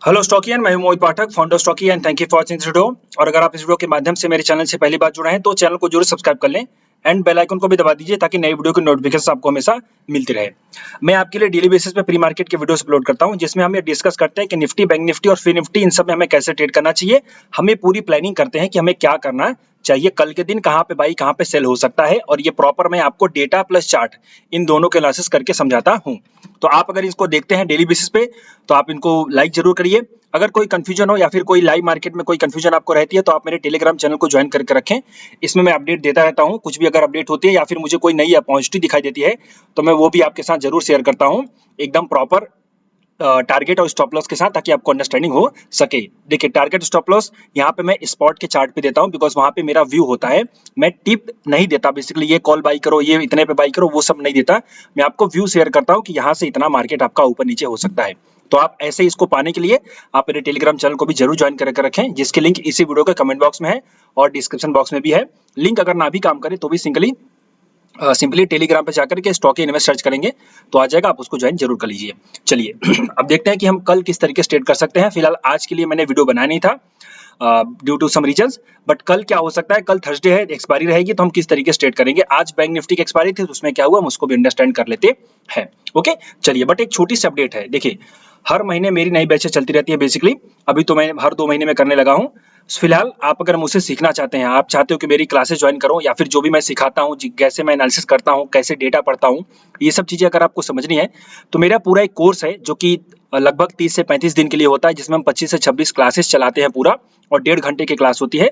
Hello Stockian, मैं हूं Mohit Pathak, founder Stocki and thank you for watching this video. और अगर आप इस वीडियो के माध्यम से मेरे चैनल से पहली बार जुड़े हैं तो चैनल को जरूर सब्सक्राइब कर लें एंड बेल आइकन को भी दबा दीजिए ताकि नई वीडियो की नोटिफिकेशन आपको हमेशा मिलती रहे। मैं आपके लिए डेली बेसिस पे प्री मार्केट के वीडियोस अपलोड करता हूं जिसमें हम ये डिस्कस करते हैं कि निफ्टी, बैंक निफ्टी और फिन निफ्टी इन सब में हमें कैसे ट्रेड करना चाहिए। हमें पूरी प्लानिंग करते हैं कि हमें क्या करना चाहिए, कल के दिन कहाँ पे बाई कहाँ पे सेल हो सकता है, और ये प्रॉपर मैं आपको डेटा प्लस चार्ट इन दोनों के एनालिसिस करके समझाता हूँ। तो आप अगर इसको देखते हैं डेली बेसिस पे तो आप इनको लाइक जरूर करिए। अगर कोई कंफ्यूजन हो या फिर कोई लाइव मार्केट में कोई कंफ्यूजन आपको रहती है तो आप मेरे टेलीग्राम चैनल को ज्वाइन करके रखें। इसमें मैं अपडेट देता रहता हूँ, कुछ भी अगर अपडेट होती है या फिर मुझे कोई नई अपॉर्चुनिटी दिखाई देती है तो मैं वो भी आपके साथ जरूर शेयर करता हूँ, एकदम प्रॉपर टारगेट और स्टॉप लॉस के साथ, ताकि आपको अंडरस्टैंडिंग हो सके। देखिए, टारगेट स्टॉप लॉस यहाँ पे मैं स्पॉट के चार्ट पे देता हूँ बिकॉज वहां पे मेरा व्यू होता है। मैं टिप नहीं देता, बेसिकली ये कॉल बाई करो, ये इतने पे बाई करो, वो सब नहीं देता। मैं आपको व्यू शेयर करता हूँ कि यहाँ से इतना मार्केट आपका ऊपर नीचे हो सकता है। तो आप ऐसे इसको पाने के लिए आप मेरे टेलीग्राम चैनल को भी जरूर ज्वाइन करके रखें, जिसके लिंक इसी वीडियो के कमेंट बॉक्स में है और डिस्क्रिप्शन बॉक्स में भी है। लिंक अगर ना भी काम करे तो भी सिंपली टेलीग्राम पे जाकर के स्टॉक इन्वेस्ट सर्च करेंगे तो आ जाएगा, आप उसको ज्वाइन जरूर कर लीजिए। चलिए अब देखते हैं कि हम कल किस तरीके से ट्रेड कर सकते हैं। फिलहाल आज के लिए मैंने वीडियो बनाया नहीं था due to some reasons, but कल क्या हो सकता है, कल थर्सडे है, एक्सपायरी रहेगी, तो हम किस तरीके से ट्रेड करेंगे। आज बैंक निफ्टी की एक्सपायरी थी तो उसमें क्या हुआ हम उसको भी अंडरस्टैंड कर लेते हैं। ओके, चलिए, बट एक छोटी सी अपडेट है। देखिए, हर महीने मेरी नई बैचें चलती रहती है बेसिकली। अभी तो मैं हर 2 महीने में करने लगा हूँ। फिलहाल आप अगर मुझसे सीखना चाहते हैं, आप चाहते हो कि मेरी क्लासेस ज्वाइन करो या फिर जो भी मैं सिखाता हूँ, कैसे मैं एनालिसिस करता हूँ, कैसे डेटा पढ़ता हूँ, ये सब चीजें अगर आपको समझनी है तो मेरा पूरा एक कोर्स है जो कि लगभग 30 से 35 दिन के लिए होता है, जिसमें हम 25 से 26 क्लासेस चलाते हैं पूरा, और 1.5 घंटे की क्लास होती है।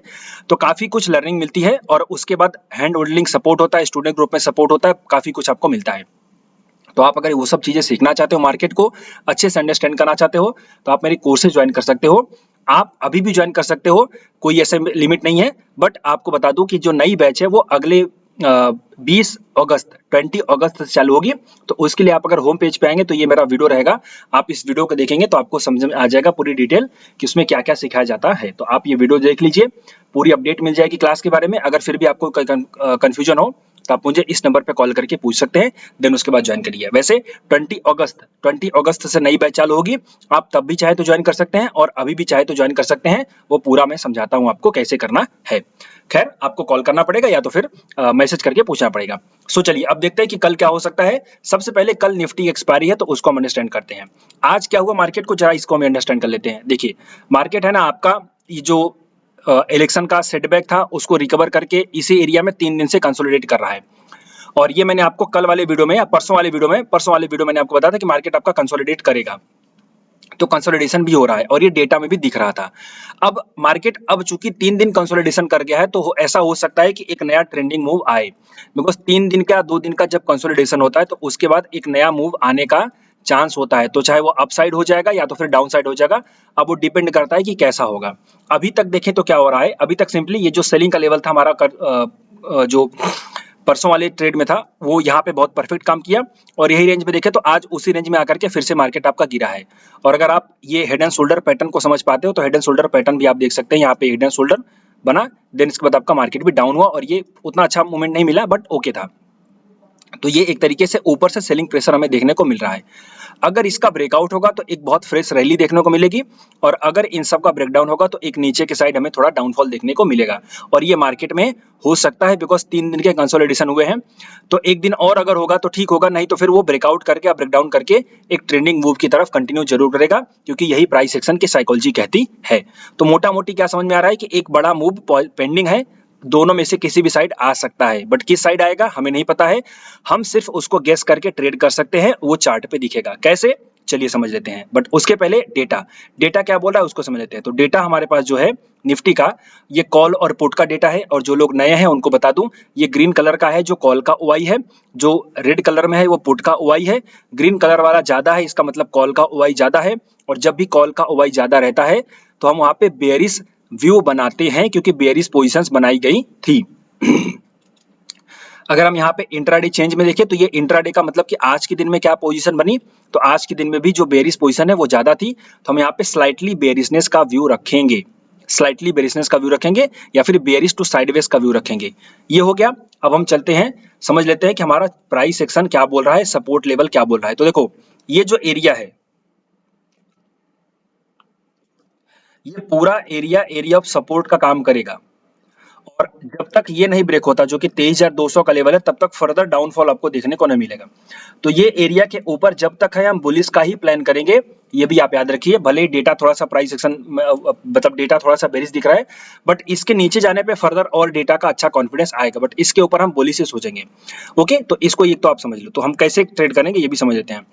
तो काफी कुछ लर्निंग मिलती है और उसके बाद हैंड होल्डिंग सपोर्ट होता है, स्टूडेंट ग्रुप में सपोर्ट होता है, काफी कुछ आपको मिलता है। तो आप अगर वो सब चीजें सीखना चाहते हो, मार्केट को अच्छे से अंडरस्टैंड करना चाहते हो, तो आप मेरी कोर्सेज ज्वाइन कर सकते हो। आप अभी भी ज्वाइन कर सकते हो, कोई ऐसे लिमिट नहीं है। बट आपको बता दूं कि जो नई बैच है वो अगले 20 अगस्त से चालू होगी। तो उसके लिए आप अगर होम पेज पे आएंगे तो ये मेरा वीडियो रहेगा, आप इस वीडियो को देखेंगे तो आपको समझ में आ जाएगा पूरी डिटेल कि उसमें क्या क्या सिखाया जाता है। तो आप ये वीडियो देख लीजिए, पूरी अपडेट मिल जाएगी क्लास के बारे में। अगर फिर भी आपको कंफ्यूजन हो तो आप मुझे इस नंबर पे कॉल करके पूछ सकते हैं, देन उसके बाद ज्वाइन करिए। वैसे 20 अगस्त से नई बैच चालू होगी, आप तब भी चाहे तो ज्वाइन कर सकते हैं और अभी भी चाहे तो ज्वाइन कर सकते हैं। वो पूरा मैं समझाता हूँ आपको कैसे करना है। खैर, आपको कॉल करना पड़ेगा या तो फिर मैसेज करके पूछना पड़ेगा। सो चलिए अब देखते हैं कि कल क्या हो सकता है। सबसे पहले कल निफ्टी एक्सपायरी है तो उसको हम अंडरस्टैंड करते हैं। आज क्या हुआ मार्केट को, जरा इसको हम अंडरस्टैंड कर लेते हैं। देखिए, मार्केट है ना आपका, ये जो इलेक्शन का सेटबैक था उसको रिकवर करके इसी एरिया में 3 दिन से कंसोलिडेट कर रहा है। और ये मैंने आपको कल वाले वीडियो में या परसों वाले वीडियो मैंने आपको बताया था कि मार्केट आपका कंसोलिडेट करेगा। तो कंसोलिडेशन भी हो रहा है और ये डेटा में भी दिख रहा था। अब मार्केट अब चूंकि 3 दिन कंसोलिडेशन कर गया है तो ऐसा हो सकता है कि एक नया ट्रेंडिंग मूव आए, बिकॉज 3 दिन का 2 दिन का जब कंसोलिडेशन होता है तो उसके बाद एक नया मूव आने का चांस होता है। तो चाहे वो अपसाइड हो जाएगा या तो फिर डाउन साइड हो जाएगा, अब वो डिपेंड करता है कि कैसा होगा। अभी तक देखें तो क्या हो रहा है, अभी तक सिंपली ये जो सेलिंग का लेवल था हमारा जो परसों वाले ट्रेड में था वो यहाँ पे बहुत परफेक्ट काम किया, और यही रेंज में देखें तो आज उसी रेंज में आकर के फिर से मार्केट आपका गिरा है। और अगर आप ये हेड एंड शोल्डर पैटर्न को समझ पाते हो तो हेड एंड शोल्डर पैटर्न भी आप देख सकते हैं, यहाँ पे हेड एंड शोल्डर बना, देन इसके बाद आपका मार्केट भी डाउन हुआ और ये उतना अच्छा मूवमेंट नहीं मिला बट ओके था। तो ये एक तरीके से ऊपर से सेलिंग प्रेशर हमें देखने को मिल रहा है। अगर इसका ब्रेकआउट होगा तो एक बहुत फ्रेश रैली देखने को मिलेगी, और अगर इन सब का ब्रेकडाउन होगा तो एक नीचे के साइड हमें थोड़ा डाउनफॉल देखने को मिलेगा। और ये मार्केट में हो सकता है बिकॉज 3 दिन के कंसोलिडेशन हुए हैं। तो एक दिन और अगर होगा तो ठीक होगा, नहीं तो फिर वो ब्रेकआउट करके ब्रेकडाउन करके एक ट्रेंडिंग मूव की तरफ कंटिन्यू जरूर करेगा, क्योंकि यही प्राइस एक्शन की साइकोलॉजी कहती है। तो मोटा मोटी क्या समझ में आ रहा है कि एक बड़ा मूव पेंडिंग है, दोनों में से किसी भी साइड आ सकता है, बट किस साइड आएगा हमें नहीं पता है। हम सिर्फ उसको गेस करके ट्रेड कर सकते हैं, वो चार्ट पे दिखेगा कैसे, चलिए समझ लेते हैं। बट उसके पहले डेटा क्या बोल रहा है उसको समझ लेते हैं। तो डेटा हमारे पास जो है निफ्टी का, ये कॉल और पुट का डेटा है, और जो लोग नए हैं उनको बता दूं, ये ग्रीन कलर का है जो कॉल का ओआई है, जो रेड कलर में है वो पुट का ओआई है। ग्रीन कलर वाला ज्यादा है, इसका मतलब कॉल का ओआई ज्यादा है, और जब भी कॉल का ओआई ज्यादा रहता है तो हम वहां पे बेयरिश व्यू बनाते हैं, क्योंकि बेयरिश पोजीशंस बनाई गई थी। अगर हम यहाँ पे इंट्राडे चेंज में देखें तो ये इंट्राडे का मतलब कि आज के दिन में क्या पोजीशन बनी, तो आज के दिन में भी जो बेरिश पोजीशन है वो ज्यादा थी, तो हम यहाँ पे स्लाइटली बेरिशनेस का व्यू रखेंगे, स्लाइटली बेरिशनेस का व्यू रखेंगे, या फिर बेरिश टू साइडवेज का व्यू रखेंगे। ये हो गया। अब हम चलते हैं, समझ लेते हैं कि हमारा प्राइस एक्शन क्या बोल रहा है, सपोर्ट लेवल क्या बोल रहा है। तो देखो, ये जो एरिया है, ये पूरा एरिया ऑफ सपोर्ट का काम करेगा और जब तक ये नहीं ब्रेक होता जो कि 23,200 का लेवल है, तब तक फर्दर डाउनफॉल आपको देखने को नहीं मिलेगा। तो ये एरिया के ऊपर जब तक है हम बुलिश का ही प्लान करेंगे, ये भी आप याद रखिए। भले ही डेटा थोड़ा सा प्राइस एक्शन मतलब डेटा थोड़ा सा बेरिश दिख रहा है, बट इसके नीचे जाने पे फर्दर और डेटा का अच्छा कॉन्फिडेंस आएगा, बट इसके ऊपर हम बुलिश से सोचेंगे। ओके, तो इसको ये तो आप समझ लो। तो हम कैसे ट्रेड करेंगे ये भी समझ लेते हैं।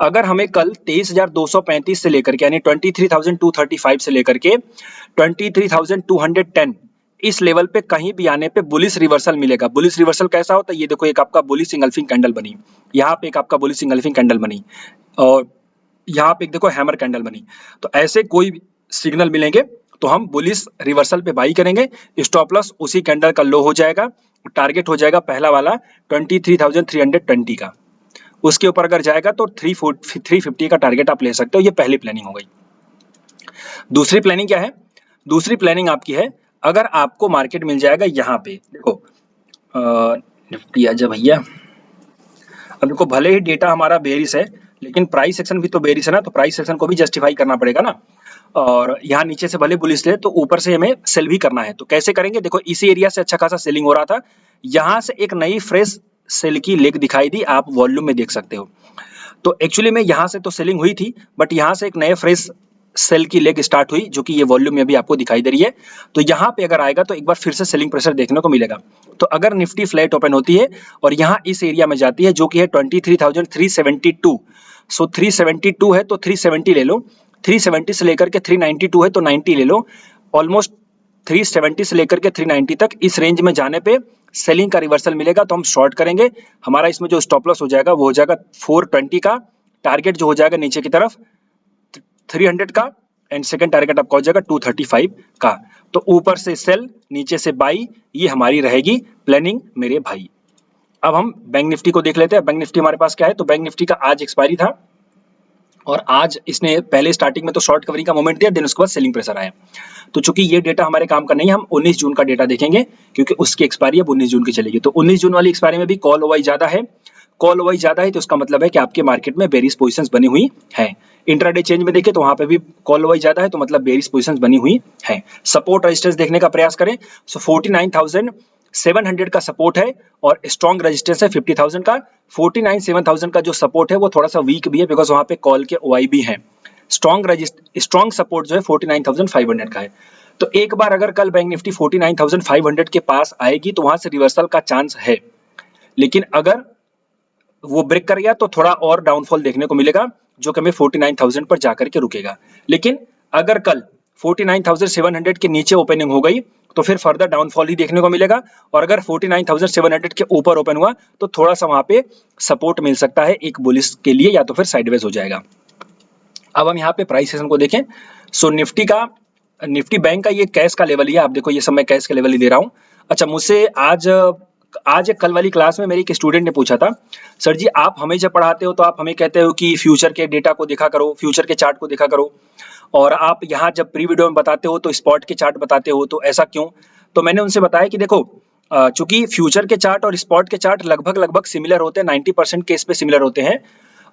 अगर हमें कल 23,235 से लेकर के यानी 23,235 से लेकर के 23,210 इस लेवल पे कहीं भी आने पे बुलिश रिवर्सल मिलेगा। बुलिश रिवर्सल कैसा होता है, ये देखो, एक आपका बुलिश इंगल्फिंग कैंडल बनी, यहाँ पे एक आपका बुलिश इंगल्फिंग कैंडल बनी और यहाँ पे एक देखो हैमर कैंडल बनी। तो ऐसे कोई भी सिग्नल मिलेंगे तो हम बुलिश रिवर्सल पे बाई करेंगे। स्टॉप लॉस उसी कैंडल का लो हो जाएगा, टारगेट हो जाएगा पहला वाला 23,320 का। उसके ऊपर अगर जाएगा तो 350 का टारगेट आप ले सकते हो। ये पहली प्लानिंग हो गई। दूसरी प्लानिंग क्या है? दूसरी प्लानिंग आपकी है, अगर आपको मार्केट मिल जाएगा यहाँ पे, देखो निफ्टी आजा भैया। अब देखो, भले ही डेटा हमारा बेरिश है लेकिन प्राइस सेक्शन भी तो बेरिश है ना, तो प्राइस सेक्शन को भी जस्टिफाई करना पड़ेगा ना। और यहाँ नीचे से भले बुलिश ले तो ऊपर से हमें सेल भी करना है। तो कैसे करेंगे? देखो, इसी एरिया से अच्छा खासा सेलिंग हो रहा था, यहाँ से एक नई फ्रेश सेल की लेग दिखाई दी, आप वॉल्यूम में देख सकते हो। तो एक्चुअली में यहाँ से तो सेलिंग हुई थी, बट यहाँ से एक नए फ्रेश सेल की लेग स्टार्ट हुई जो कि ये वॉल्यूम में भी आपको दिखाई दे रही है। तो यहाँ पे अगर आएगा तो एक बार फिर से सेलिंग प्रेशर देखने को मिलेगा। तो अगर निफ्टी फ्लैट ओपन होती है और यहाँ इस एरिया में जाती है जो कि है 23,372, सो 372 है तो 370 ले लो, 370 से लेकर के 392 है तो 90 ले लो। ऑलमोस्ट 370 से लेकर के 390 तक इस रेंज में जाने पे सेलिंग का रिवर्सल मिलेगा तो हम शॉर्ट करेंगे। हमारा इसमें जो स्टॉप लॉस हो जाएगा वो हो जाएगा 420 का, टारगेट जो हो जाएगा नीचे की तरफ 300 का, एंड सेकंड टारगेट आपका हो जाएगा 235 का। तो ऊपर से सेल, नीचे से बाई, ये हमारी रहेगी प्लानिंग मेरे भाई। अब हम बैंक निफ्टी को देख लेते हैं। बैंक निफ्टी हमारे पास क्या है? तो बैंक निफ्टी का आज एक्सपायरी था और आज इसने पहले स्टार्टिंग में तो शॉर्ट कवरिंग का मोमेंट दिया, देन उसके बाद सेलिंग प्रेशर आया। तो चूंकि ये डेटा हमारे काम का नहीं है, हम 19 जून का डेटा देखेंगे क्योंकि उसकी एक्सपायरी अब 19 जून की चलेगी। तो 19 जून वाली एक्सपायरी में भी कॉल ओवाई ज्यादा है। कॉल ओवाई ज्यादा है तो इसका मतलब है कि आपके मार्केट में बेरिश पोजीशंस बनी हुई है। इंट्राडे चेंज में देखें तो वहां पे भी कॉल ओवाई ज्यादा है तो मतलब बेरिश पोजीशंस बनी हुई है। सपोर्ट रेजिस्टेंस देखने का प्रयास करें। सो 49,700 का सपोर्ट है और स्ट्रॉन्ग रेजिस्टेंस है 50,000 का। 49,700 का जो सपोर्ट है वो थोड़ा सा वीक भी है बिकॉज वहां पे कॉल के ओआई भी है। स्ट्रॉन्ग सपोर्ट जो है 49,500 का है। तो एक बार अगर कल बैंक निफ्टी 49,500 के पास आएगी तो वहां से रिवर्सल का चांस है, लेकिन अगर वो ब्रेक कर गया तो थोड़ा और डाउनफॉल देखने को मिलेगा जो कि हमें 49,000 पर जाकर के रुकेगा। लेकिन अगर कल 49,700 के नीचे ओपनिंग हो गई तो फिर फर्दर डाउनफॉल ही देखने को मिलेगा, और अगर 49,700 के ऊपर ओपन हुआ तो थोड़ा सा वहां पे सपोर्ट मिल सकता है एक बुलिश के लिए, या तो फिर साइडवेज हो जाएगा। अब हम यहाँ पे प्राइस सेशन को देखें। सो निफ्टी बैंक का ये कैश का लेवल ही है। आप देखो, ये सब मैं कैश का लेवल ही दे रहा हूँ। अच्छा, मुझसे आज कल वाली क्लास में मेरी एक स्टूडेंट ने पूछा था, सर जी आप हमें जब पढ़ाते हो तो आप हमें कहते हो कि फ्यूचर के डेटा को देखा करो, फ्यूचर के चार्ट को देखा करो, और आप यहाँ जब प्री वीडियो में बताते हो तो स्पॉट के चार्ट बताते हो, तो ऐसा क्यों? तो मैंने उनसे बताया कि देखो, चूंकि फ्यूचर के चार्ट और स्पॉट के चार्ट लगभग सिमिलर होते हैं, 90% केस पे सिमिलर होते हैं,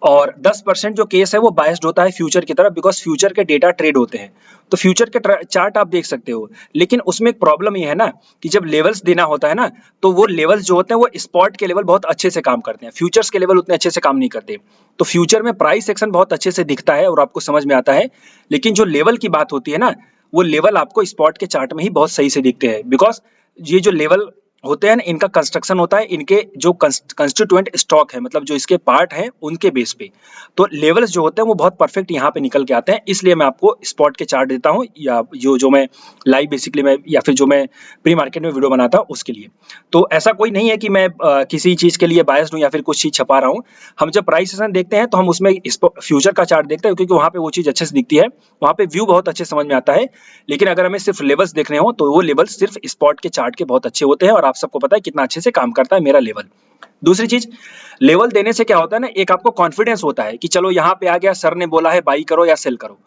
और 10% जो केस है वो बायस्ड होता है फ्यूचर की तरफ बिकॉज फ्यूचर के डेटा ट्रेड होते हैं। तो फ्यूचर के चार्ट आप देख सकते हो, लेकिन उसमें एक प्रॉब्लम ये है ना कि जब लेवल्स देना होता है ना, तो वो लेवल्स जो होते हैं वो स्पॉट के लेवल बहुत अच्छे से काम करते हैं, फ्यूचर्स के लेवल उतने अच्छे से काम नहीं करते। तो फ्यूचर में प्राइस सेक्शन बहुत अच्छे से दिखता है और आपको समझ में आता है, लेकिन जो लेवल की बात होती है ना, वो लेवल आपको स्पॉट के चार्ट में ही बहुत सही से दिखते हैं बिकॉज ये जो लेवल होते हैं ना, इनका कंस्ट्रक्शन होता है इनके जो कंस्टिट्यूएंट स्टॉक है, मतलब जो इसके पार्ट हैं उनके बेस पे। तो लेवल्स जो होते हैं वो बहुत परफेक्ट यहाँ पे निकल के आते हैं, इसलिए मैं आपको स्पॉट के चार्ट देता हूँ, या जो मैं लाइव बेसिकली मैं, या फिर जो मैं प्री मार्केट में वीडियो बनाता हूँ उसके लिए। तो ऐसा कोई नहीं है कि मैं किसी चीज के लिए बायस्ड हूँ या फिर कुछ चीज छपा रहा हूँ। हम जब प्राइस सेशन देखते हैं तो हम उसमें फ्यूचर का चार्ट देखते हैं क्योंकि वहाँ पे वो चीज अच्छे से दिखती है, वहाँ पे व्यू बहुत अच्छे समझ में आता है। लेकिन अगर हमें सिर्फ लेवल्स देखने हो तो वो लेवल्स सिर्फ स्पॉट के चार्ट के बहुत अच्छे होते हैं, और आप सबको पता है कितना अच्छे से काम करता है मेरा लेवल। दूसरी चीज, लेवल देने से क्या होता है ना, एक आपको कॉन्फिडेंस होता है कि चलो यहाँ पे आ गया, सर ने बोला है बाई करो या सेल करो,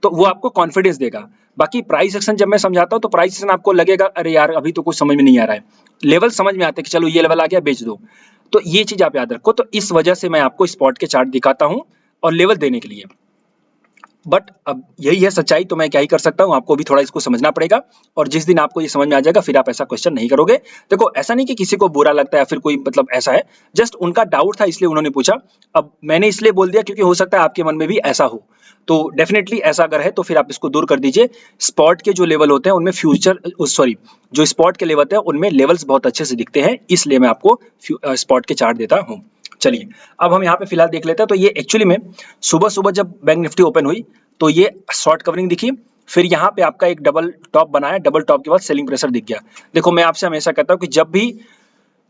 तो वो आपको कॉन्फिडेंस देगा। बाकी प्राइस सेक्शन जब मैं समझाता हूँ तो प्राइस सेक्शन आपको लगेगा अरे यार अभी तो कुछ समझ में नहीं आ रहा है, लेवल समझ में आते हैं कि चलो ये लेवल आ गया बेच दो। तो ये चीज आप याद रखो। तो इस वजह से मैं आपको स्पॉट के चार्ट दिखाता हूँ और लेवल देने के लिए। बट अब यही है सच्चाई, तो मैं क्या ही कर सकता हूँ, आपको भी थोड़ा इसको समझना पड़ेगा। और जिस दिन आपको ये समझ में आ जाएगा फिर आप ऐसा क्वेश्चन नहीं करोगे। देखो ऐसा नहीं कि किसी को बुरा लगता है या फिर कोई मतलब ऐसा है, जस्ट उनका डाउट था इसलिए उन्होंने पूछा। अब मैंने इसलिए बोल दिया क्योंकि हो सकता है आपके मन में भी ऐसा हो, तो डेफिनेटली ऐसा अगर है तो फिर आप इसको दूर कर दीजिए। स्पॉट के जो लेवल होते हैं उनमें फ्यूचर सॉरी जो स्पॉट के लेवल होते हैं उनमें लेवल्स बहुत अच्छे से दिखते हैं, इसलिए मैं आपको स्पॉट के चार्ट देता हूँ। चलिए अब हम यहाँ पे फिलहाल देख लेते हैं। तो ये एक्चुअली में सुबह सुबह जब बैंक निफ्टी ओपन हुई तो ये शॉर्ट कवरिंग दिखी, फिर यहाँ पे आपका एक डबल टॉप बनाया, डबल टॉप के बाद सेलिंग प्रेशर दिख गया। देखो मैं आपसे हमेशा कहता हूँ कि जब भी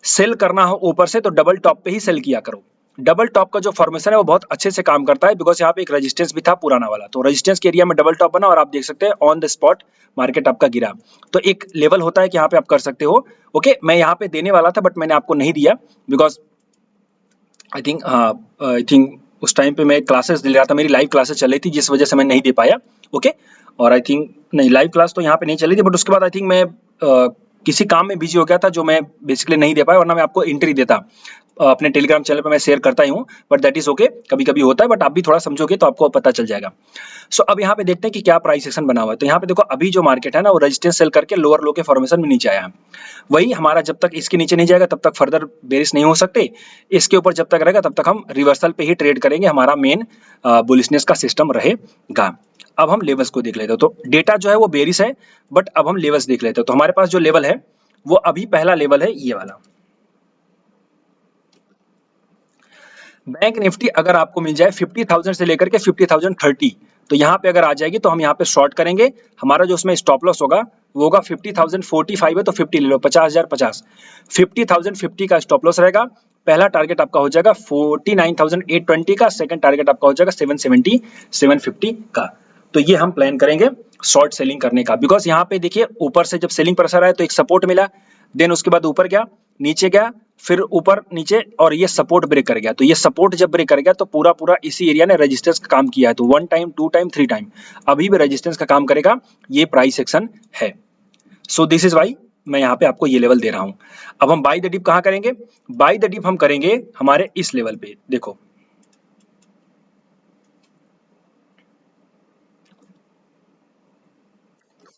सेल करना हो ऊपर से तो डबल टॉप पे ही सेल किया करो। डबल टॉप का जो फॉर्मेशन है वो बहुत अच्छे से काम करता है, बिकॉज यहाँ पे एक रेजिस्टेंस भी था पुराना वाला, तो रेजिस्टेंस के एरिया में डबल टॉप बना और आप देख सकते हैं ऑन द स्पॉट मार्केट आपका गिरा। तो एक लेवल होता है कि यहाँ पे आप कर सकते हो। ओके मैं यहाँ पे देने वाला था बट मैंने आपको नहीं दिया, बिकॉज आई थिंक उस टाइम पे मैं क्लासेस दे रहा था, मेरी लाइव क्लासेस चल रही थी जिस वजह से मैं नहीं दे पाया। ओके और आई थिंक नहीं लाइव क्लास तो यहाँ पे नहीं चली थी, बट उसके बाद आई थिंक मैं किसी काम में बिजी हो गया था जो मैं बेसिकली नहीं दे पाया, वरना मैं आपको एंट्री देता। अपने टेलीग्राम चैनल पे मैं शेयर करता ही हूँ, बट दैट इज ओके, कभी कभी होता है, बट आप भी थोड़ा समझोगे तो आपको पता चल जाएगा। सो अब यहाँ पे देखते हैं कि क्या प्राइस एक्शन बना हुआ है। तो यहाँ पे देखो अभी जो मार्केट है ना वो रेजिस्टेंस सेल करके लोअर लो के फॉर्मेशन में नीचे आया है। वही हमारा जब तक इसके नीचे नहीं जाएगा तब तक फर्दर बेरिश नहीं हो सकते, इसके ऊपर जब तक रहेगा तब तक हम रिवर्सल पे ही ट्रेड करेंगे, हमारा मेन बुलिशनेस का सिस्टम रहेगा। अब हम लेवल्स को देख लेते हैं। तो डेटा जो है वो बेरिश है, बट अब हम लेवल्स देख लेते हैं। तो हमारे पास जो लेवल है वो अभी पहला लेवल है ये वाला। बैंक निफ्टी अगर आपको मिल जाए 50,000 से लेकर के 50,030, तो यहाँ पे अगर आ जाएगी तो हम यहाँ पे शॉर्ट करेंगे। हमारा जो उसमें स्टॉप लॉस होगा वो होगा 50,045 है तो 50 ले लो, 50,050, 50,050 का स्टॉप लॉस रहेगा। पहला टारगेट आपका हो जाएगा 49,820 का, सेकंड टारगेट आपका हो जाएगा 770 750 का। तो ये हम प्लान करेंगे शॉर्ट सेलिंग करने का, बिकॉज यहाँ पे देखिए ऊपर से जब सेलिंग प्रेशर आया तो एक सपोर्ट मिला, देन उसके बाद ऊपर गया, नीचे गया, फिर ऊपर नीचे, और ये सपोर्ट ब्रेक कर गया। तो ये सपोर्ट जब ब्रेक कर गया तो पूरा पूरा इसी एरिया ने रेजिस्टेंस का काम किया है। तो 1 टाइम 2 टाइम 3 टाइम अभी भी रेजिस्टेंस का काम करेगा, ये प्राइस एक्शन है। सो दिस इज वाई मैं यहाँ पे आपको ये लेवल दे रहा हूं। अब हम बाय द डिप कहां करेंगे? बाय द डिप हम करेंगे हमारे इस लेवल पे। देखो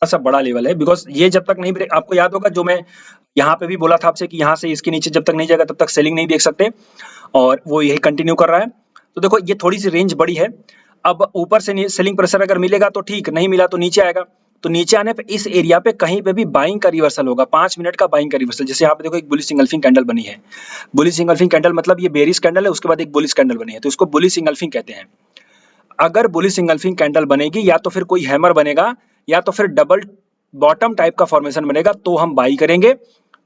सा बड़ा लेवल है, बिकॉज ये जब तक नहीं ब्रेक, आपको याद होगा जो मैं यहाँ पे भी बोला था आपसे कि यहाँ से इसके नीचे जब तक नहीं जाएगा तब तक सेलिंग नहीं देख सकते, और वो यही कंटिन्यू कर रहा है। तो देखो ये थोड़ी सी रेंज बड़ी है। अब ऊपर से सेलिंग प्रेशर अगर मिलेगा तो ठीक, नहीं मिला तो नीचे आएगा। तो नीचे आने पे इस एरिया पे कहीं पे भी बाइंग का रिवर्सल होगा, 5 मिनट का बाइंग का रिवर्सल। जैसे यहाँ पे देखो एक बुलिश इंगल्फिंग कैंडल बनी है। बुलिश इंगल्फिंग कैंडल मतलब ये बेरिश कैंडल है, उसके बाद एक बुलिश कैंडल बनी है, तो इसको बुलिश इंगल्फिंग कहते हैं। अगर बुलिश इंगल्फिंग कैंडल बनेगी या तो फिर कोई हैमर बनेगा या तो फिर डबल बॉटम टाइप का फॉर्मेशन बनेगा तो हम बाई करेंगे,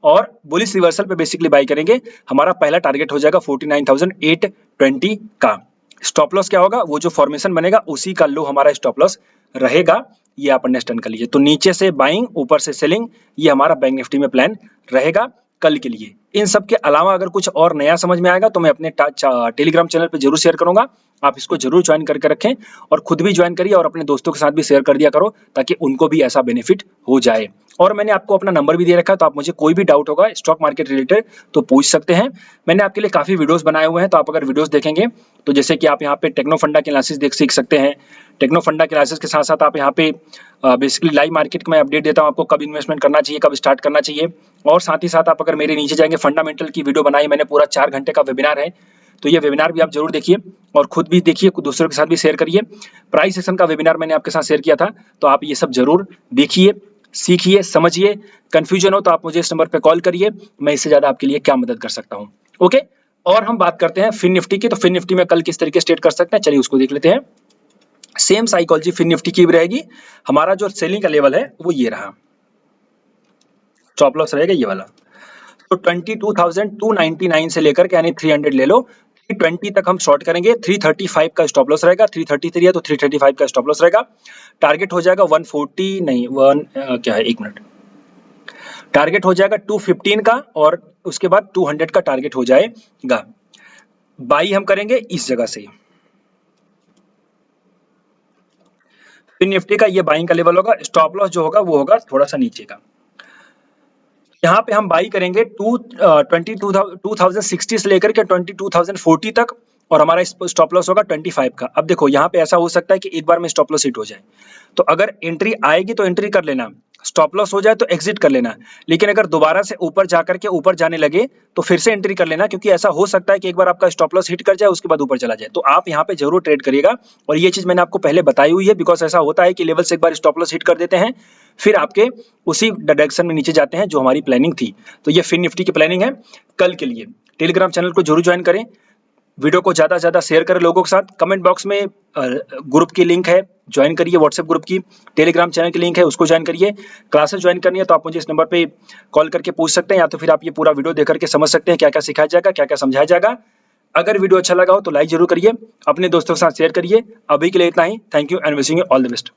और बुलिश रिवर्सल पे बेसिकली बाई करेंगे। हमारा पहला टारगेट हो जाएगा 49,820 का। स्टॉप लॉस क्या होगा? वो जो फॉर्मेशन बनेगा उसी का लो हमारा स्टॉप लॉस रहेगा। ये आप अंडरस्टैंड कर लीजिए। तो नीचे से बाइंग, ऊपर से सेलिंग, ये हमारा बैंक निफ्टी में प्लान रहेगा कल के लिए। इन सब के अलावा अगर कुछ और नया समझ में आएगा तो मैं अपने टेलीग्राम चैनल पे जरूर शेयर करूंगा। आप इसको जरूर ज्वाइन करके रखें, और खुद भी ज्वाइन करिए और अपने दोस्तों के साथ भी शेयर कर दिया करो ताकि उनको भी ऐसा बेनिफिट हो जाए। और मैंने आपको अपना नंबर भी दे रखा है, तो आप मुझे कोई भी डाउट होगा स्टॉक मार्केट रिलेटेड तो पूछ सकते हैं। मैंने आपके लिए काफी वीडियोस बनाए हुए हैं, तो आप अगर वीडियोस देखेंगे तो जैसे कि आप यहाँ पे टेक्नो फंडा के एनालिसिस देख सीख सकते हैं। टेक्नो फंडा के एनालिसिस के साथ साथ आप यहाँ पे बेसिकली लाइव मार्केट में अपडेट देता हूँ आपको, कब इन्वेस्टमेंट करना चाहिए, कब स्टार्ट करना चाहिए। और साथ ही साथ आप अगर मेरे नीचे जाएंगे, फंडामेंटल की वीडियो बनाई मैंने, पूरा 4 घंटे का वेबिनार है, तो ये वेबिनार भी आप जरूर देखिए और खुद भी देखिए, दूसरों के साथ भी शेयर करिए। प्राइस सेशन का वेबिनार मैंने आपके साथ शेयर किया था, तो आप ये सब जरूर देखिए, सीखिए, समझिए। कंफ्यूजन हो तो आप मुझे इस नंबर पे कॉल करिए, मैं इससे ज्यादा आपके लिए क्या मदद कर सकता हूँ। ओके, और हम बात करते हैं फिन निफ्टी की। तो फिन निफ्टी में कल किस तरीके से ट्रेड कर सकते हैं, चलिए उसको देख लेते हैं। सेम साइकोलॉजी फिन निफ्टी की भी रहेगी। हमारा जो सेलिंग का लेवल है वो ये रहा, स्टॉप लॉस रहेगा ये वाला। तो 22,299 से लेकर के यानी 300 ले लो, 320 तक हम शॉर्ट करेंगे। 335 का स्टॉप लॉस रहेगा, 333 है तो 335 का स्टॉप लॉस रहेगा। टारगेट हो जाएगा 140 नहीं क्या है, 1 मिनट, टारगेट हो जाएगा 215 का, और उसके बाद 200 का टारगेट हो जाएगा। बाई हम करेंगे इस जगह से। फिन निफ्टी का ये बाइंग का लेवल होगा, स्टॉप लॉस जो होगा वो होगा थोड़ा सा नीचे का। यहाँ पे हम बाई करेंगे 2060 से लेकर के 22,040 तक, और हमारा स्टॉप लॉस होगा 25 का। अब देखो यहाँ पे ऐसा हो सकता है कि एक बार में स्टॉप लॉस हिट हो जाए, तो अगर एंट्री आएगी तो एंट्री कर लेना, स्टॉप लॉस हो जाए तो एग्जिट कर लेना। लेकिन अगर दोबारा से ऊपर जाकर के ऊपर जाने लगे तो फिर से एंट्री कर लेना, क्योंकि ऐसा हो सकता है कि एक बार आपका स्टॉप लॉस हिट कर जाए उसके बाद ऊपर चला जाए। तो आप यहाँ पे जरूर ट्रेड करिएगा, और ये चीज मैंने आपको पहले बताई हुई है, बिकॉज ऐसा होता है कि लेवल से एक बार स्टॉप लॉस हिट कर देते हैं, फिर आपके उसी डायरेक्शन में नीचे जाते हैं जो हमारी प्लानिंग थी। तो ये फिन निफ्टी की प्लानिंग है कल के लिए। टेलीग्राम चैनल को जरूर ज्वाइन करें, वीडियो को ज्यादा से ज्यादा शेयर करें लोगों के साथ। कमेंट बॉक्स में ग्रुप की लिंक है, ज्वाइन करिए व्हाट्सएप ग्रुप की। टेलीग्राम चैनल की लिंक है, उसको ज्वाइन करिए। क्लासेस ज्वाइन करनी है तो आप मुझे इस नंबर पे कॉल करके पूछ सकते हैं, या तो फिर आप ये पूरा वीडियो देख करके समझ सकते हैं क्या क्या सिखाया जाएगा, क्या क्या समझाया जाएगा। अगर वीडियो अच्छा लगा हो तो लाइक जरूर करिए, अपने दोस्तों के साथ शेयर करिए। अभी के लिए इतना ही। Thank you and wishing you all the best.